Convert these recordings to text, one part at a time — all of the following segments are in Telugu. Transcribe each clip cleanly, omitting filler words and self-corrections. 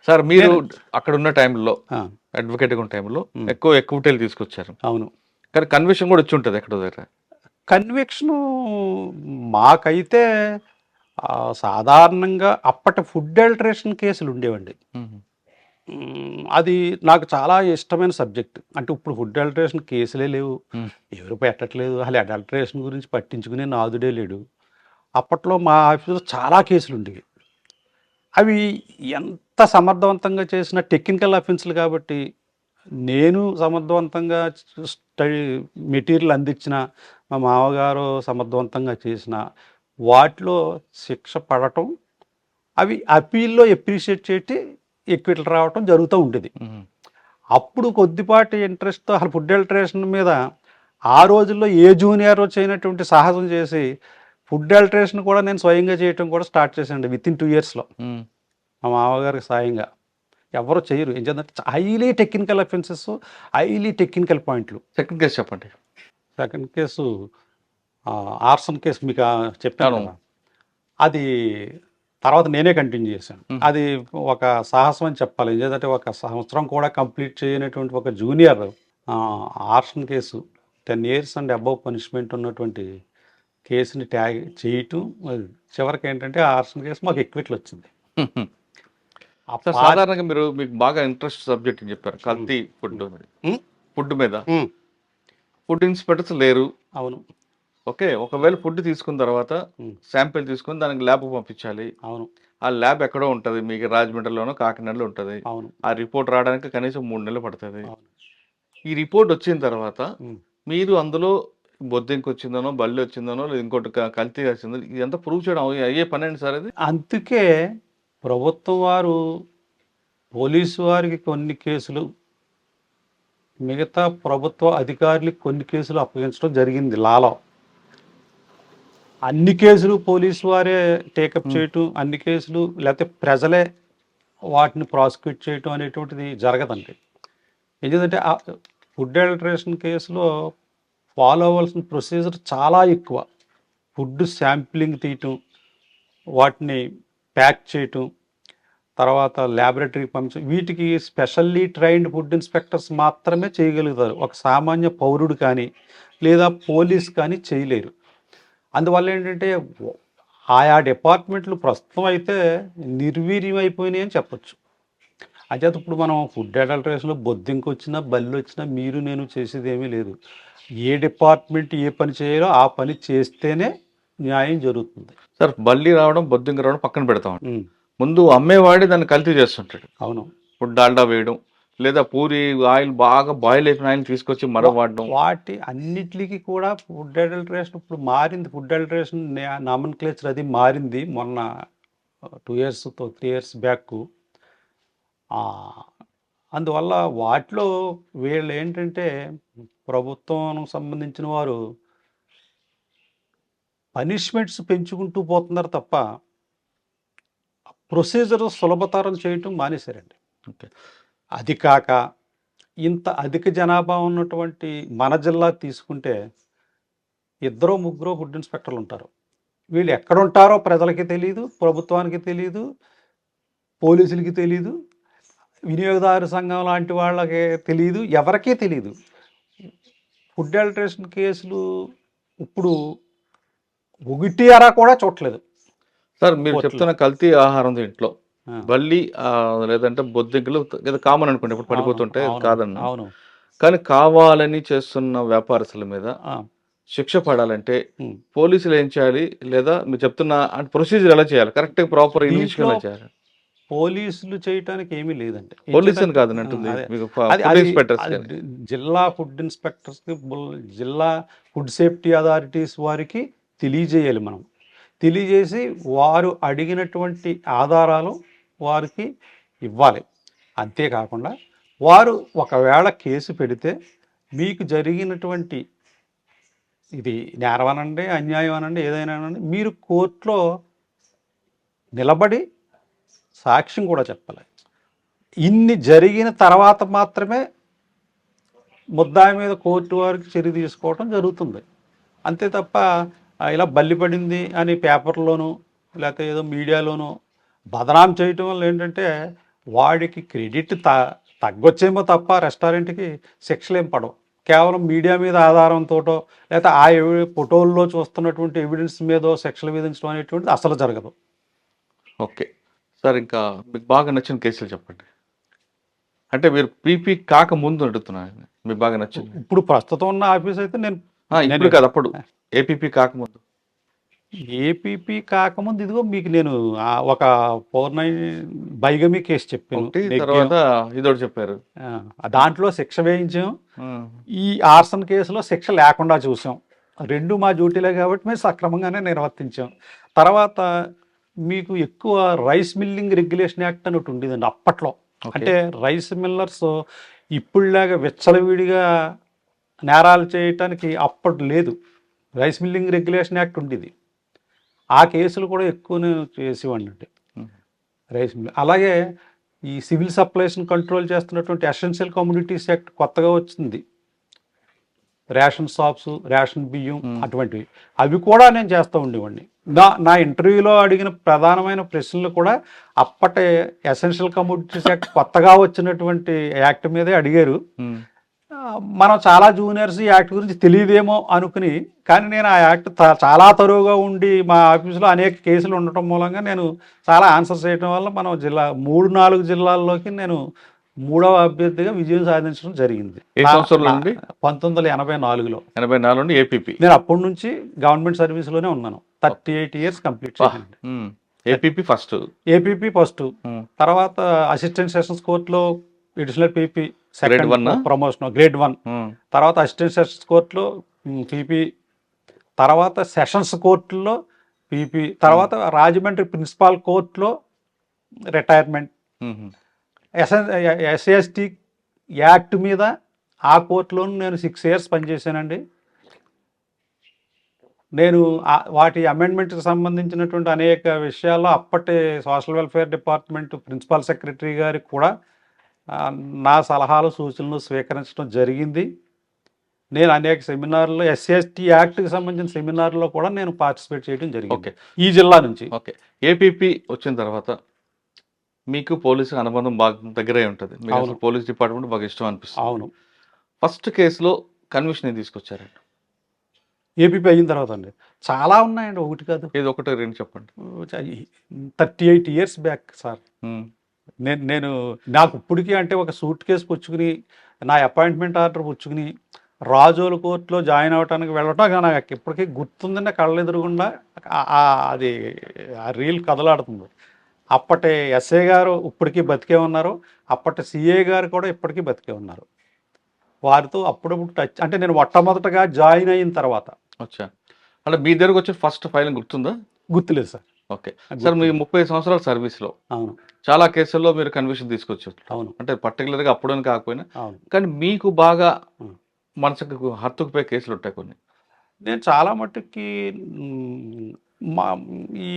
సార్ మీరు నేను అక్కడ ఉన్న టైంలో ఆ, అడ్వకేట్గా ఉన్న టైంలో ఉమ్, ఎక్కువ ఎక్విటీలు తీసుకొచ్చారు, అవును. కానీ కన్విషన్ కూడా వచ్చి ఉంటుంది ఎక్కడో దగ్గర. కన్విక్షను మాకైతే సాధారణంగా అప్పటి ఫుడ్ అడల్టరేషన్ కేసులు ఉండేవండి. మ్మ్. అది నాకు చాలా ఇష్టమైన సబ్జెక్ట్. అంటే ఇప్పుడు ఫుడ్ అడల్టరేషన్ కేసులే లేవు, మ్మ్. ఎవరు పెట్టట్లేదు, అసలు అడల్టరేషన్ గురించి పట్టించుకునే నాదుడే లేడు. అప్పట్లో మా ఆఫీసులో చాలా కేసులు ఉండేవి. అవి ఎంత సమర్థవంతంగా చేసిన టెక్నికల్ అఫెన్స్లు కాబట్టి నేను సమర్థవంతంగా స్టడీ మెటీరియల్ అందించిన, మా మామగారు సమర్థవంతంగా చేసిన వాటిలో శిక్ష పడటం, అవి అపీల్లో ఎప్రిషియేట్ చేసి ఎక్విటల్ రావటం జరుగుతూ ఉండేది. మ్మ్. అప్పుడు కొద్దిపాటి ఇంట్రెస్ట్తో అసలు ఫుడ్ అడల్టరేషన్ మీద ఆ రోజుల్లో ఏ జూనియర్ చేయనటువంటి సాహసం చేసి ఫుడ్ అడల్టరేషన్ కూడా నేను స్వయంగా చేయటం కూడా స్టార్ట్ చేశానండి విత్ ఇన్ 2 ఇయర్స్లో. మ్మ్. మా మామగారికి సాయంగా ఎవరు చేయరు. ఏం చేద్దంటే highly technical offences, highly technical పాయింట్లు. సెకండ్ కేసు చెప్పండి. సెకండ్ కేసు ఆర్సన్ కేసు మీకు చెప్పాను అవును. కదా, అది తర్వాత నేనే కంటిన్యూ చేశాను. మ్మ్. అది ఒక సాహసం అని చెప్పాలి. ఏంటంటే ఒక సంవత్సరం కూడా కంప్లీట్ చేయనటువంటి ఒక junior arson case 10 years and above punishment ఉన్నటువంటి కేసుని ట్యాగ్ చేయటం, అది చివరికి ఏంటంటే ఆర్సన్ కేసు మాకు ఎక్విట్లు వచ్చింది. మ్మ్. ఆ సార్ పా- సాధారణంగా మీకు బాగా ఇంట్రెస్ట్ సబ్జెక్ట్ అని చెప్పారు, కల్తీ ఫుడ్ మీద. ఉమ్, ఫుడ్ మీద ఉమ్, ఫుడ్ ఇన్స్పెక్టర్స్ లేరు. అవును. ఓకే, ఒకవేళ ఫుడ్ తీసుకున్న తర్వాత ఉమ్, శాంపిల్ తీసుకొని దానికి ల్యాబ్ పంపించాలి. అవును. ఆ ల్యాబ్ ఎక్కడో ఉంటుంది, మీకు రాజమండ్రిలోనో కాకినాడలో ఉంటుంది. అవును. ఆ రిపోర్ట్ రావడానికి కనీసం 3 నెలలు పడుతుంది. అవును. ఈ రిపోర్ట్ వచ్చిన తర్వాత ఉమ్. మీరు అందులో బొద్దింక వచ్చిందనో, బల్లి వచ్చిందనో, లేదా ఇంకోటి కల్తీ వచ్చిందో, ఇదంతా ప్రూవ్ చేయడం అయ్యే పని అండి సార్ ఇది? అందుకే ప్రభుత్వం వారు పోలీసు వారికి కొన్ని కేసులు, మిగతా ప్రభుత్వ అధికారులకు కొన్ని కేసులు అప్పగించడం జరిగింది లాలో. అన్ని కేసులు పోలీసు వారే టేకప్ చేయటం, అన్ని కేసులు లేకపోతే ప్రజలే వాటిని ప్రాసిక్యూట్ చేయటం అనేటువంటిది జరగదండి. ఎందుకంటే ఆ ఫుడ్ అడల్టరేషన్ కేసులో ఫాలో అవ్వాల్సిన ప్రొసీజర్ చాలా ఎక్కువ. ఫుడ్ శాంప్లింగ్ తీయటం, వాటిని ప్యాక్ చేయటం, తర్వాత ల్యాబొరేటరీకి పంపించడం, వీటికి స్పెషల్లీ ట్రైన్డ్ ఫుడ్ ఇన్స్పెక్టర్స్ మాత్రమే చేయగలుగుతారు. ఒక సామాన్య పౌరుడు కానీ లేదా పోలీస్ కానీ చేయలేరు. అందువల్ల ఏంటంటే ఆయా డిపార్ట్మెంట్లు ప్రస్తుతం అయితే నిర్వీర్యం అయిపోయినాయి అని చెప్పొచ్చు. అయితే ఇప్పుడు మనం ఫుడ్ అడల్టరేషన్లో బొద్దింక వచ్చినా, బల్లి వచ్చినా మీరు నేను చేసేది ఏమీ లేదు. ఏ డిపార్ట్మెంట్ ఏ పని చేయాలో ఆ పని చేస్తేనే న్యాయం జరుగుతుంది. సార్, బల్లి రావడం, బొద్దింక రావడం పక్కన పెడతాం. ఉమ్, ముందు అమ్మేవాడి దాన్ని కల్తీ చేస్తుంటాడు. అవును. ఫుడ్ డాల్డా వేయడం, లేదా పూరి ఆయిల్ బాగా బాయిల్ అయిపోయిన ఆయిల్ తీసుకొచ్చి మరో వాడడం. వాటి అన్నిటికీ కూడా ఫుడ్ అడల్టరేషన్ ఇప్పుడు మారింది. ఫుడ్ అడల్టరేషన్ నామన్క్లేచర్ అది మారింది మొన్న 2 years 3 years బ్యాక్. అందువల్ల వాటిలో వీళ్ళు ఏంటంటే ప్రభుత్వం సంబంధించిన వారు పనిష్మెంట్స్ పెంచుకుంటూ పోతున్నారు తప్ప ప్రొసీజర్ సులభతరం చేయటం మానేశారండి. ఓకే. అది కాక ఇంత అధిక జనాభా ఉన్నటువంటి మన జిల్లా తీసుకుంటే 2-3 ఫుడ్ ఇన్స్పెక్టర్లు ఉంటారు. వీళ్ళు ఎక్కడ ఉంటారో ప్రజలకి తెలియదు, ప్రభుత్వానికి తెలియదు, పోలీసులకి తెలియదు, వినియోగదారు సంఘం లాంటి వాళ్ళకి తెలియదు, ఎవరికీ తెలియదు. ఫుడ్ అడల్టరేషన్ కేసులు ఇప్పుడు ఒకటి అరా కూడా చూడలేదు. సార్, మీరు కోర్టులో. చెప్తున్న కల్తీ ఆహారం దీంట్లో ఆ, బల్లి లేదంటే బొద్దింకలు ఏదో కామన్ అనుకోండి, ఇప్పుడు పడిపోతుంటే అది అవును, కాదన్న. అవును. కానీ కావాలని చేస్తున్న వ్యాపారస్తుల మీద ఆ, శిక్ష పడాలంటే ఉమ్. పోలీసులు ఏం చేయాలి, లేదా మీరు చెప్తున్న ప్రొసీజర్ ఎలా చేయాలి, కరెక్ట్ ప్రాపర్ ఇన్వెస్టిగేషన్ ఎలా చేయాలి? పోలీసులు చేయటానికి ఏమీ లేదండి. పోలీస్ అని కాదు అంటుంది, అదే. మీకు అది ఫుడ్ అది ఇన్స్పెక్టర్స్ అది కానీ. జిల్లా ఫుడ్ ఇన్స్పెక్టర్స్కి, జిల్లా ఫుడ్ సేఫ్టీ అథారిటీస్ వారికి తెలియజేయాలి మనం. తెలియజేసి వారు అడిగినటువంటి ఆధారాలు వారికి ఇవ్వాలి. అంతేకాకుండా వారు ఒకవేళ కేసు పెడితే మీకు జరిగినటువంటి ఇది నేరం అనండి, అన్యాయం అనండి, ఏదైనా అనండి, మీరు కోర్టులో నిలబడి సాక్ష్యం కూడా చెప్పాలి. ఇన్ని జరిగిన తర్వాత మాత్రమే ముద్దాయి మీద కోర్టు వారికి చర్య తీసుకోవడం జరుగుతుంది. అంతే తప్ప ఇలా బల్లి పడింది అని పేపర్లోనూ లేకపోతే ఏదో మీడియాలోనూ బదనాం చేయటం వల్ల ఏంటంటే వాడికి క్రెడిట్ తగ్గొచ్చేమో తప్ప రెస్టారెంట్కి శిక్షలు ఏం పడవు. కేవలం మీడియా మీద ఆధారంతోటో లేకపోతే ఆ ఫోటోల్లో చూస్తున్నటువంటి ఎవిడెన్స్ మీదో శిక్షలు విధించడం అనేటువంటిది అసలు జరగదు. ఓకే సార్, ఇంకా మీకు బాగా నచ్చిన కేసులు చెప్పండి. అంటే మీరు పీపీ కాక ముందు అడుగుతున్నాను, మీకు బాగా నచ్చింది. ఇప్పుడు ప్రస్తుతం ఉన్న ఆఫీస్ అయితే ఇప్పుడు కాదు, అప్పుడు ఏపీపీ కాకముందు. ఏపీపీ కాకముందు ఇదిగో మీకు నేను ఒక బైగమీ కేసు చెప్పాను. తర్వాత ఇదొకటి చెప్పారు. దాంట్లో శిక్ష వేయించాం. ఈ ఆర్సన్ కేసులో శిక్ష లేకుండా చూసాం. రెండు మా డ్యూటీలే కాబట్టి మేము సక్రమంగానే నిర్వర్తించాం. తర్వాత మీకు ఎక్కువ రైస్ మిల్లింగ్ రెగ్యులేషన్ యాక్ట్ అని ఒకటి ఉండేదండి అప్పట్లో. అంటే రైస్ మిల్లర్స్ ఇప్పుడులాగా విచ్చలవిడిగా నేరాలు చేయటానికి అప్పటి లేదు. రైస్ మిల్లింగ్ రెగ్యులేషన్ యాక్ట్ ఉండేది. ఆ కేసులు కూడా ఎక్కువ నేను చేసేవాడిని రైస్ మిల్. అలాగే ఈ సివిల్ సప్లైస్ని కంట్రోల్ చేస్తున్నటువంటి ఎసెన్షియల్ కమ్యూనిటీస్ యాక్ట్ కొత్తగా వచ్చింది. రేషన్ షాప్స్, రేషన్ బియ్యం అటువంటివి, అవి కూడా నేను చేస్తూ ఉండేవాడిని. నా ఇంటర్వ్యూలో అడిగిన ప్రధానమైన ప్రశ్నలు కూడా అప్పటి ఎసెన్షియల్ కమ్యూనిటీస్ యాక్ట్ కొత్తగా వచ్చినటువంటి యాక్ట్ మీదే అడిగారు. మనం చాలా జూనియర్స్ ఈ యాక్ట్ గురించి తెలియదేమో అనుకుని, కానీ నేను ఆ యాక్ట్ చాలా తరువుగా ఉండి మా ఆఫీసులో అనేక కేసులు ఉండటం మూలంగా నేను చాలా ఆన్సర్స్ చేయడం వల్ల మనం 3-4 జిల్లాల్లోకి నేను 3వ అభ్యర్థిగా విజయం సాధించడం జరిగింది. 1984లో. 84 నుండి ఏపీపీ. నేను అప్పటి నుంచి గవర్నమెంట్ సర్వీస్లోనే ఉన్నాను. 38 ఇయర్స్ కంప్లీట్ చేశాను. ఏపీపీ ఫస్ట్, తర్వాత అసిస్టెంట్ సెషన్స్ కోర్టులో additional PP second promotion grade 1, తర్వాత అసిస్టెంట్ సెషన్స్ కోర్టులో పీపీ, తర్వాత సెషన్స్ కోర్టులో పీపీ, తర్వాత రాజమండ్రి ప్రిన్సిపాల్ కోర్టులో రిటైర్మెంట్. ఎస్సీ/ఎస్టీ యాక్ట్ మీద ఆ కోర్టులోనూ నేను 6 ఇయర్స్ పనిచేశానండి. నేను వాటి అమెండ్మెంట్కి సంబంధించినటువంటి అనేక విషయాల్లో అప్పటి social welfare department principal secretary గారికి కూడా నా సలహాలు సూచనలు స్వీకరించడం జరిగింది. నేను అనేక సెమినార్లో ఎస్సీ/ఎస్టీ యాక్ట్కి సంబంధించిన సెమినార్లో కూడా నేను పార్టిసిపేట్ చేయడం జరిగింది ఈ జిల్లా నుంచి. ఓకే, ఏపీపీ వచ్చిన తర్వాత మీకు పోలీసు అనుబంధం బాగా దగ్గరే ఉంటుంది. మీకు పోలీస్ డిపార్ట్మెంట్ బాగా ఇష్టం అనిపిస్తుంది. అవును. ఫస్ట్ కేసులో కన్విషన్ తీసుకొచ్చారండి ఏపీపీ అయిన తర్వాత అండి. చాలా ఉన్నాయండి, ఒకటి కాదు. ఇది ఒకటి రెండు చెప్పండి. 38 ఇయర్స్ బ్యాక్ సార్. నేను నాకు ఇప్పటికీ అంటే ఒక సూట్ కేసు పుచ్చుకుని నా అపాయింట్మెంట్ ఆర్డర్ పుచ్చుకుని రాజోల కోర్టులో జాయిన్ అవ్వడానికి వెళ్ళటం నాకు ఇప్పటికీ గుర్తుందండి. కళ్ళెదురుగుండా అది ఆ రీల్ కదలాడుతుంది. అప్పటి ఎస్ఐ గారు ఇప్పటికీ బతికే ఉన్నారు, అప్పటి సిఏ గారు కూడా ఇప్పటికీ బతికే ఉన్నారు. వారితో అప్పుడప్పుడు టచ్, అంటే నేను మొట్టమొదటగా జాయిన్ అయిన తర్వాత. వచ్చా అంటే మీ దగ్గరకు వచ్చి ఫస్ట్ ఫైలింగ్ గుర్తుందా? గుర్తులేదు సార్. ఓకే సార్, మీ 30 సంవత్సరాల సర్వీస్లో అవును చాలా కేసుల్లో మీరు కన్విషన్ తీసుకొచ్చారు. అవును. అంటే పర్టికులర్గా అప్పుడని కాకపోయినా, అవును, కానీ మీకు బాగా మనసుకు హత్తుకుపోయే కేసులు ఉంటాయి కొన్ని. నేను చాలా మట్టుకి ఈ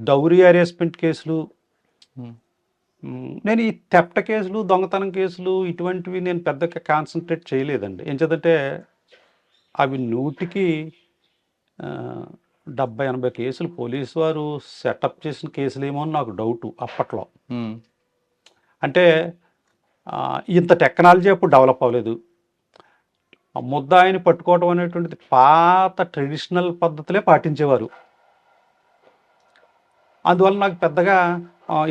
డౌరీ హెరాస్మెంట్ కేసులు, నేను ఈ థెఫ్ట్ కేసులు, దొంగతనం కేసులు ఇటువంటివి నేను పెద్దగా కాన్సన్ట్రేట్ చేయలేదండి. ఏంటంటే అవి 100కి 70-80 కేసులు పోలీసు వారు సెటప్ చేసిన కేసులేమో అని నాకు డౌటు అప్పట్లో. అంటే ఇంత టెక్నాలజీ అప్పుడు డెవలప్ అవ్వలేదు. ముద్దాయిని పట్టుకోవడం అనేటువంటిది పాత ట్రెడిషనల్ పద్ధతులే పాటించేవారు. అందువల్ల నాకు పెద్దగా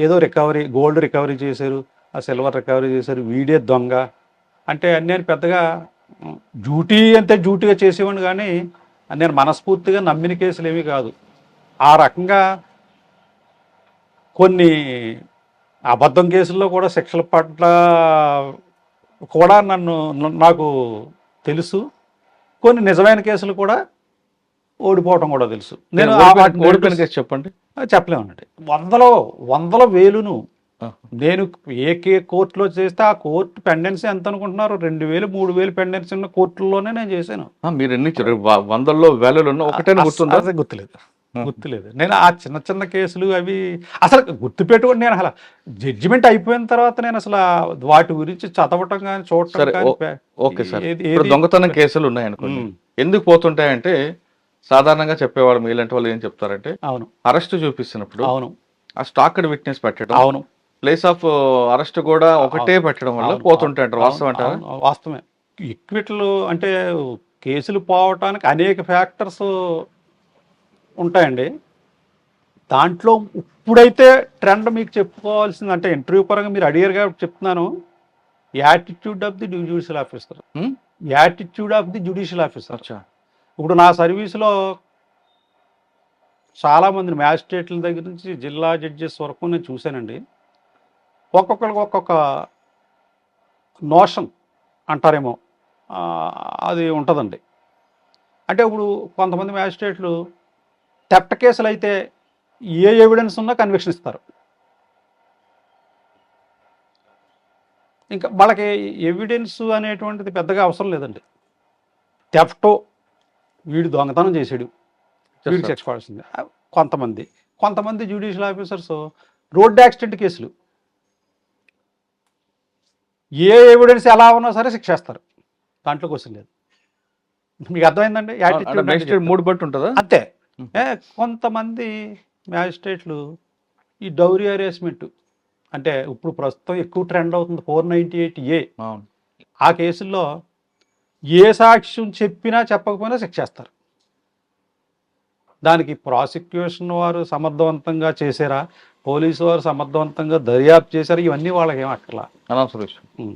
ఏదో రికవరీ, గోల్డ్ రికవరీ చేశారు, సిల్వర్ రికవరీ చేశారు, వీడే దొంగ అంటే నేను పెద్దగా డ్యూటీ అంతే డ్యూటీగా చేసేవాడిని. కానీ నేను మనస్ఫూర్తిగా నమ్మిన కేసులు ఏమీ కాదు. ఆ రకంగా కొన్ని అబద్ధం కేసుల్లో కూడా శిక్షల పట్ల కూడా నాకు తెలుసు. కొన్ని నిజమైన కేసులు కూడా ఓడిపోవటం కూడా తెలుసు. నేను ఓడిపోయిన కేసు చెప్పండి. చెప్పలేమన్నట్టు వందల వేలును నేను ఏ కోర్టులో చేస్తే ఆ కోర్టు పెండెన్సీ ఎంత అనుకుంటున్నారు? 2,000, 3,000 పెండెన్సీ ఉన్న కోర్టుల్లోనే నేను చేశాను. మీరు ఎన్ని వందల్లో వేలలో ఒకటైనా గుర్తుందా? గుర్తులేదు. నేను ఆ చిన్న కేసులు అవి అసలు గుర్తుపెట్టుకోండి. నేను అసలు జడ్జిమెంట్ అయిపోయిన తర్వాత నేను అసలు వాటి గురించి చదవటం కానీ చూడటం కానీ. ఓకే సార్, దొంగతనం కేసులు ఉన్నాయనుకోండి, ఎందుకు పోతుంటాయంటే సాధారణంగా చెప్పేవాళ్ళు మీలాంటి వాళ్ళు ఏం చెప్తారంటే, అవును, అరెస్ట్ చూపిస్తున్నప్పుడు అవును ఆ స్టాక్డ్ విట్నెస్ పెట్టడం, అవును, ప్లేస్ ఆఫ్ అరెస్ట్ కూడా ఒకటే పెట్టడం వల్ల అవును, పోతుంటాయంటారు, వాస్తవం అంటారా? అవును, వాస్తవమే. ఈక్విట్లు అంటే కేసులు పోవటానికి అనేక ఫ్యాక్టర్స్ ఉంటాయండి. దాంట్లో ఇప్పుడైతే ట్రెండ్ మీకు చెప్పుకోవాల్సింది అంటే ఇంటర్వ్యూ పరంగా మీరు అడిగారు కాబట్టి చెప్తున్నాను. Attitude of the judicial officer. Hmm? Attitude of the judicial officer. అచ్చా. ఇప్పుడు నా సర్వీస్లో చాలామంది మ్యాజిస్ట్రేట్ల దగ్గర నుంచి జిల్లా జడ్జెస్ వరకు నేను చూశానండి. ఒక్కొక్కరికి ఒక్కొక్క నోషన్ అంటారేమో, ఆ, అది ఉంటుందండి. అంటే ఇప్పుడు కొంతమంది మ్యాజిస్ట్రేట్లు థెఫ్ట్ కేసులు అయితే ఏ ఎవిడెన్స్ ఉన్నా కన్విక్షన్ ఇస్తారు. ఇంకా వాళ్ళకి ఎవిడెన్స్ అనేటువంటిది పెద్దగా అవసరం లేదండి. థెఫ్ట్, వీడు దొంగతనం చేసాడు, వీడికి శిక్ష పడాల్సిందే. కొంతమంది జ్యుడిషియల్ ఆఫీసర్స్ రోడ్డు యాక్సిడెంట్ కేసులు ఏ ఎవిడెన్స్ ఎలా ఉన్నా సరే శిక్షేస్తారు, దాంట్లో క్వశ్చన్ లేదు. మీకు అర్థమైందండి అంటే యాటిట్యూడ్ అంటే మేజిస్ట్రేట్ మూడు బట్టి ఉంటుందా? అంతే. కొంతమంది మ్యాజిస్ట్రేట్లు ఈ డౌరీ హెరాస్మెంట్ అంటే ఇప్పుడు ప్రస్తుతం ఎక్కువ ట్రెండ్ అవుతుంది 498A. అవును. ఆ కేసుల్లో ఏ సాక్ష్యం చెప్పినా చెప్పకపోయినా శిక్షేస్తారు. దానికి ప్రాసిక్యూషన్ వారు సమర్థవంతంగా చేశారా, పోలీసు వారు సమర్థవంతంగా దర్యాప్తు చేశారా, ఇవన్నీ వాళ్ళకి ఏం అక్కర్లా. అనవసర విషయం.